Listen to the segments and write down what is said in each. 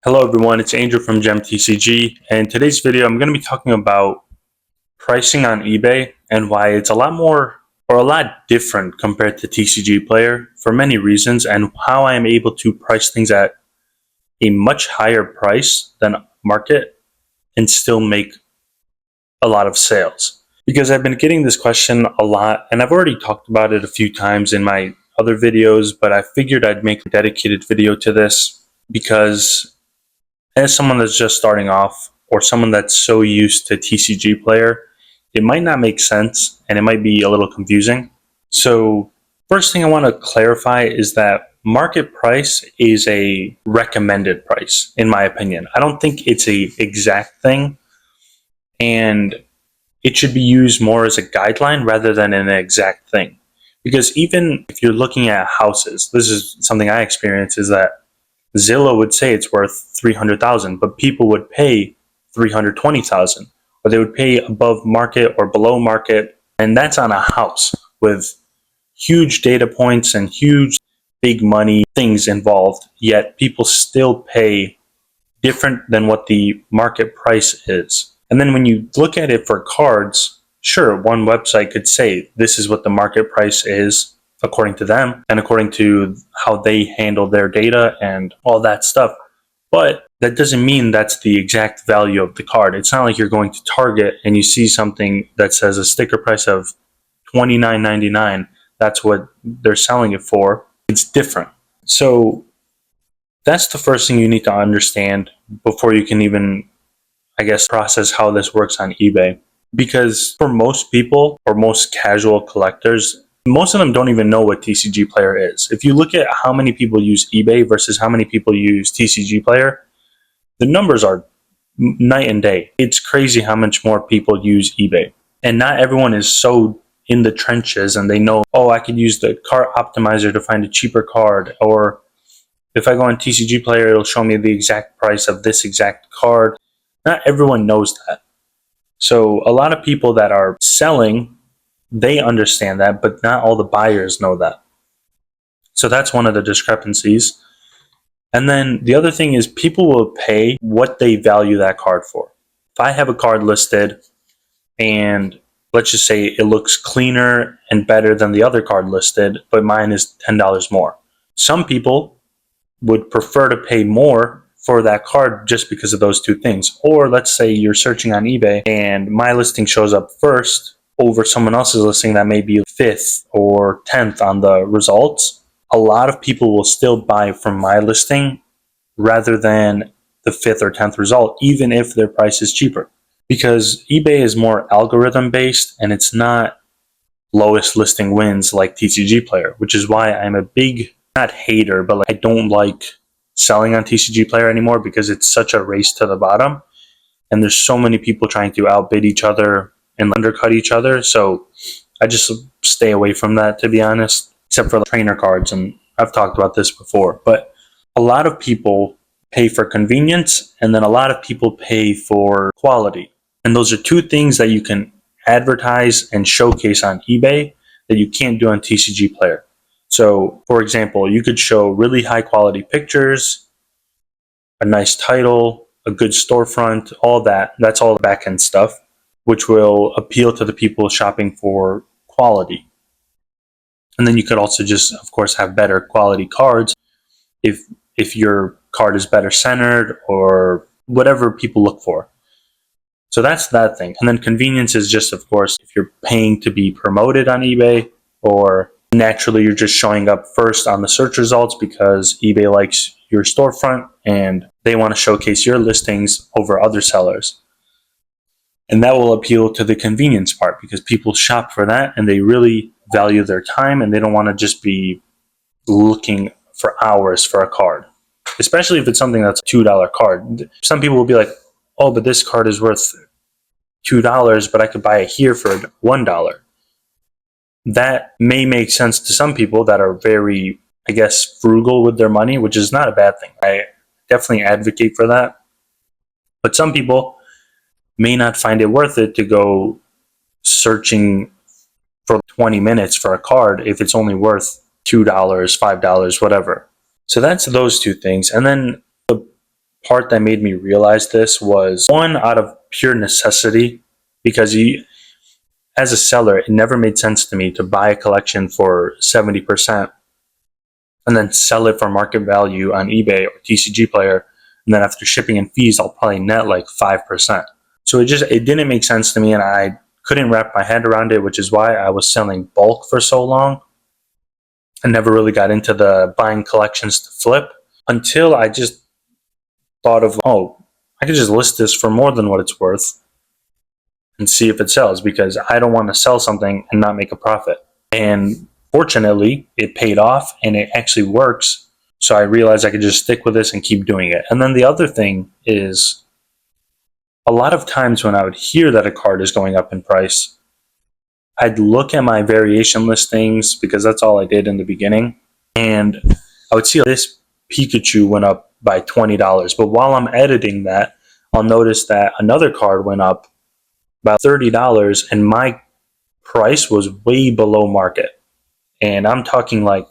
Hello everyone, it's Angel from GemTCG, and in today's video I'm going to be talking about pricing on eBay and why it's a lot more or a lot different compared to TCG Player for many reasons, and how I am able to price things at a much higher price than market and still make a lot of sales. Because I've been getting this question a lot, and I've already talked about it a few times in my other videos, but I figured I'd make a dedicated video to this because as someone that's just starting off or someone that's so used to TCG Player, it might not make sense and it might be a little confusing. So first thing I want to clarify is that market price is a recommended price, in my opinion. I don't think it's a exact thing, and it should be used more as a guideline rather than an exact thing. Because even if you're looking at houses, this is something I experience, is that Zillow would say it's worth $300,000, but people would pay $320,000, or they would pay above market or below market, and that's on a house with huge data points and huge big money things involved. Yet people still pay different than what the market price is. And then when you look at it for cards, sure, one website could say this is what the market price is according to them and according to how they handle their data and all that stuff. But that doesn't mean that's the exact value of the card. It's not like you're going to Target and you see something that says a sticker price of $29.99. That's what they're selling it for. It's different. So that's the first thing you need to understand before you can even, process how this works on eBay. Because for most people or most casual collectors, most of them don't even know what TCG Player is. If you look at how many people use eBay versus how many people use TCG Player, the numbers are night and day. It's crazy how much more people use eBay. And not everyone is so in the trenches and they know, oh, I could use the card optimizer to find a cheaper card, or if I go on TCG Player, it'll show me the exact price of this exact card. Not everyone knows that. So a lot of people that are selling, they understand that, but not all the buyers know that. So that's one of the discrepancies. And then the other thing is people will pay what they value that card for. If I have a card listed and let's just say it looks cleaner and better than the other card listed, but mine is $10 more. Some people would prefer to pay more for that card just because of those two things. Or let's say you're searching on eBay and my listing shows up first over someone else's listing that may be 5th or 10th on the results. A lot of people will still buy from my listing rather than the 5th or 10th result, even if their price is cheaper. Because eBay is more algorithm based and it's not lowest listing wins like TCG Player, which is why I'm a big, not hater, but I don't like selling on TCG Player anymore because it's such a race to the bottom. And there's so many people trying to outbid each other and undercut each other. So I just stay away from that, to be honest, except for the trainer cards. And I've talked about this before, but a lot of people pay for convenience and then a lot of people pay for quality. And those are two things that you can advertise and showcase on eBay that you can't do on TCG Player. So for example, you could show really high quality pictures, a nice title, a good storefront, all that. That's all the back end stuff, which will appeal to the people shopping for quality. And then you could also just, of course, have better quality cards if your card is better centered or whatever people look for. So that's that thing. And then convenience is just, of course, if you're paying to be promoted on eBay, or naturally you're just showing up first on the search results because eBay likes your storefront and they want to showcase your listings over other sellers. And that will appeal to the convenience part because people shop for that and they really value their time and they don't want to just be looking for hours for a card, especially if it's something that's a $2 card. Some people will be like, oh, but this card is worth $2, but I could buy it here for $1. That may make sense to some people that are very, frugal with their money, which is not a bad thing. I definitely advocate for that. But some people may not find it worth it to go searching for 20 minutes for a card if it's only worth $2, $5, whatever. So that's those two things. And then the part that made me realize this was one, out of pure necessity, because as a seller, it never made sense to me to buy a collection for 70% and then sell it for market value on eBay or TCG Player. And then after shipping and fees, I'll probably net like 5%. So it didn't make sense to me, and I couldn't wrap my head around it, which is why I was selling bulk for so long. I never really got into the buying collections to flip until I just thought of, oh, I could just list this for more than what it's worth and see if it sells, because I don't want to sell something and not make a profit. And fortunately, it paid off and it actually works. So I realized I could just stick with this and keep doing it. And then the other thing is, a lot of times when I would hear that a card is going up in price, I'd look at my variation listings, because that's all I did in the beginning, and I would see this Pikachu went up by $20. But while I'm editing that, I'll notice that another card went up about $30, and my price was way below market. And I'm talking like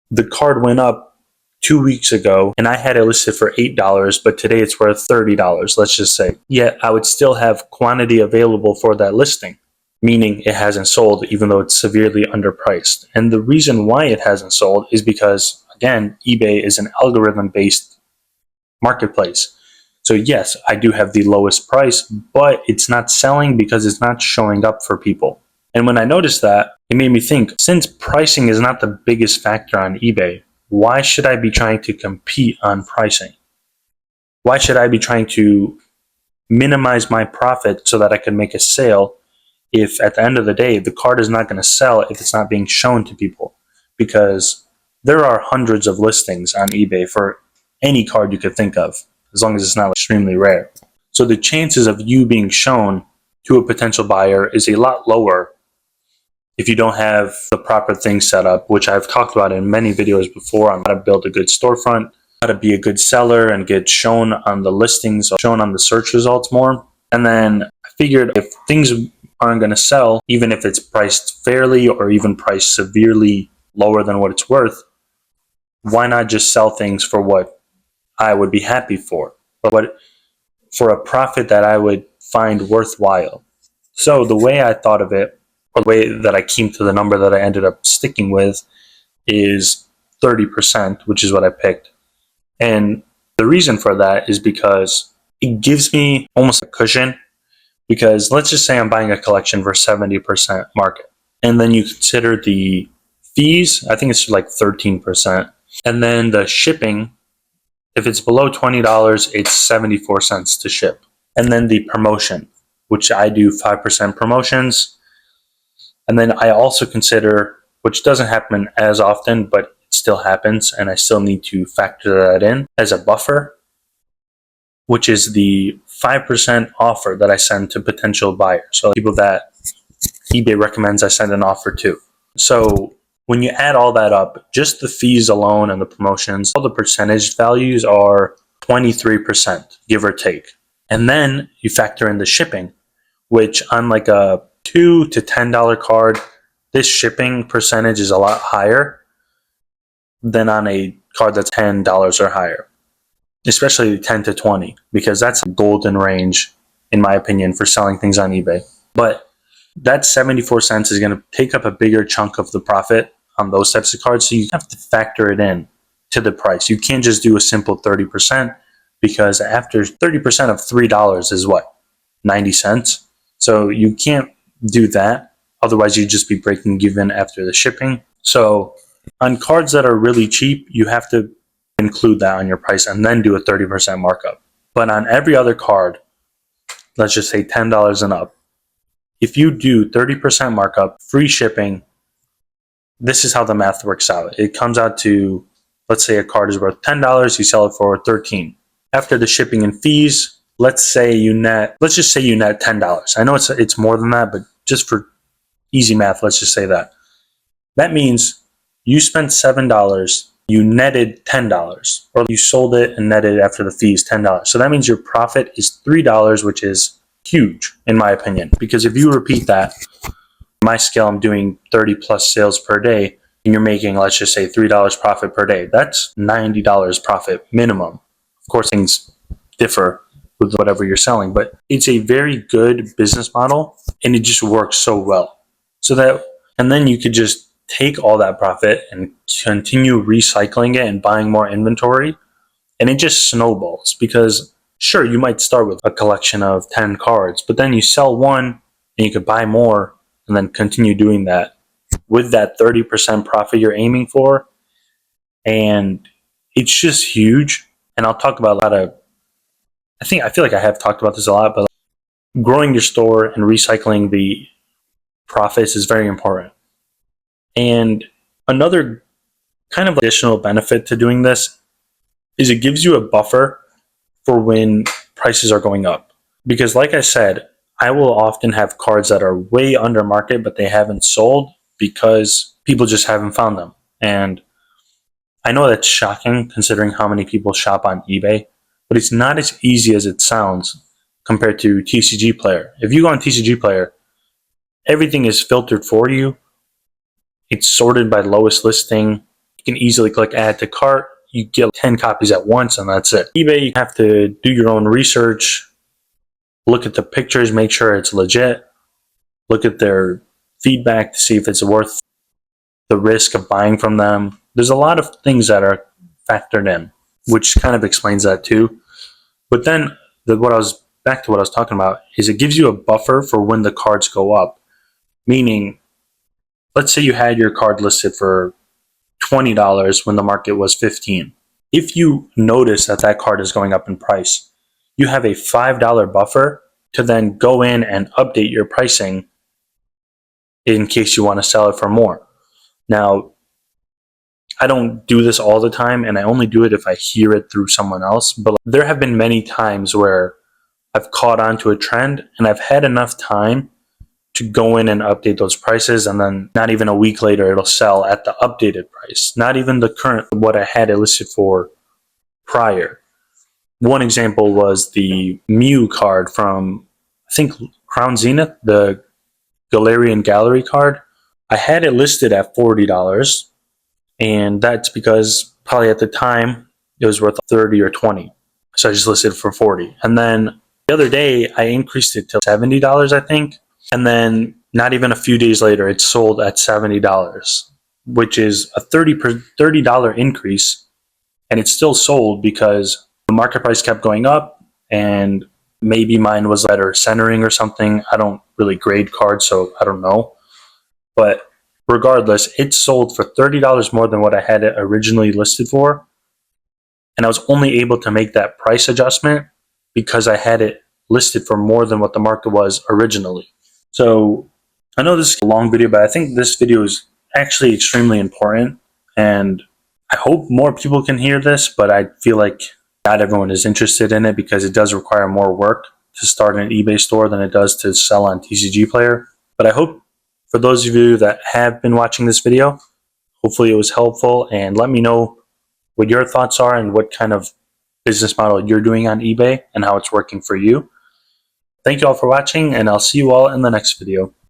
the card went up 2 weeks ago and I had it listed for $8, but today it's worth $30, let's just say. Yet I would still have quantity available for that listing, meaning it hasn't sold even though it's severely underpriced. And the reason why it hasn't sold is because, again, eBay is an algorithm-based marketplace. So yes, I do have the lowest price, but it's not selling because it's not showing up for people. And when I noticed that, it made me think, since pricing is not the biggest factor on eBay, why should I be trying to compete on pricing? Why should I be trying to minimize my profit so that I can make a sale if at the end of the day, the card is not going to sell if it's not being shown to people? Because there are hundreds of listings on eBay for any card you could think of, as long as it's not extremely rare. So the chances of you being shown to a potential buyer is a lot lower if you don't have the proper things set up, which I've talked about in many videos before on how to build a good storefront, how to be a good seller and get shown on the listings, shown on the search results more. And then I figured if things aren't going to sell, even if it's priced fairly or even priced severely lower than what it's worth, why not just sell things for what I would be happy for, but for a profit that I would find worthwhile. So the way I thought of it, or the way that I came to the number that I ended up sticking with, is 30%, which is what I picked. And the reason for that is because it gives me almost a cushion, because let's just say I'm buying a collection for 70% market, and then you consider the fees, I think it's like 13%, and then the shipping, if it's below $20, it's 74 cents to ship. And then the promotion, which I do 5% promotions. And then I also consider, which doesn't happen as often, but it still happens, and I still need to factor that in as a buffer, which is the 5% offer that I send to potential buyers. So people that eBay recommends I send an offer to. So when you add all that up, just the fees alone and the promotions, all the percentage values are 23%, give or take. And then you factor in the shipping, which on like a $2 to $10 card, this shipping percentage is a lot higher than on a card that's $10 or higher, especially 10 to 20, because that's a golden range, in my opinion, for selling things on eBay. But that 74 cents is going to take up a bigger chunk of the profit on those types of cards, so you have to factor it in to the price. You can't just do a simple 30%, because after 30% of $3 is what? 90 cents. So you can't do that. Otherwise, you'd just be breaking even after the shipping. So on cards that are really cheap, you have to include that on your price and then do a 30% markup. But on every other card, let's just say $10 and up, if you do 30% markup, free shipping, this is how the math works out. It comes out to, let's say a card is worth $10, you sell it for $13. After the shipping and fees, let's just say you net $10. I know it's more than that, but just for easy math, let's just say that. That means you spent $7, you netted $10, or you sold it and netted after the fees $10. So that means your profit is $3, which is huge in my opinion, because if you repeat that, my scale, I'm doing 30 plus sales per day, and you're making, let's just say $3 profit per day. That's $90 profit minimum. Of course, things differ with whatever you're selling, but it's a very good business model and it just works so well. And then you could just take all that profit and continue recycling it and buying more inventory, and it just snowballs because sure, you might start with a collection of 10 cards, but then you sell one and you could buy more and then continue doing that with that 30% profit you're aiming for. And it's just huge. And I'll talk about a lot of, I feel like I have talked about this a lot, but growing your store and recycling the profits is very important. And another kind of additional benefit to doing this is it gives you a buffer for when prices are going up. Because like I said, I will often have cards that are way under market, but they haven't sold because people just haven't found them. And I know that's shocking considering how many people shop on eBay, but it's not as easy as it sounds compared to TCG Player. If you go on TCG Player, everything is filtered for you. It's sorted by lowest listing. You can easily click add to cart. You get 10 copies at once and that's it. eBay, you have to do your own research, look at the pictures, make sure it's legit, look at their feedback to see if it's worth the risk of buying from them. There's a lot of things that are factored in, which kind of explains that too. But then back to what I was talking about is it gives you a buffer for when the cards go up. Meaning, let's say you had your card listed for $20 when the market was $15. If you notice that that card is going up in price, you have a $5 buffer to then go in and update your pricing in case you want to sell it for more. Now, I don't do this all the time, and I only do it if I hear it through someone else, but there have been many times where I've caught on to a trend and I've had enough time to go in and update those prices, and then not even a week later it'll sell at the updated price, not even the current what I had it listed for prior. One example was the Mew card from, I think, Crown Zenith, the Galarian Gallery card. I had it listed at $40, and that's because probably at the time it was worth 30 or 20, so I just listed it for 40. And then the other day I increased it to $70, I think. And then not even a few days later, it sold at $70, which is a $30 increase. And it still sold because the market price kept going up, and maybe mine was better centering or something. I don't really grade cards, so I don't know. But regardless, it sold for $30 more than what I had it originally listed for. And I was only able to make that price adjustment because I had it listed for more than what the market was originally. So I know this is a long video, but I think this video is actually extremely important, and I hope more people can hear this, but I feel like not everyone is interested in it because it does require more work to start an eBay store than it does to sell on TCG Player. But I hope for those of you that have been watching this video, hopefully it was helpful, and let me know what your thoughts are and what kind of business model you're doing on eBay and how it's working for you. Thank you all for watching, and I'll see you all in the next video.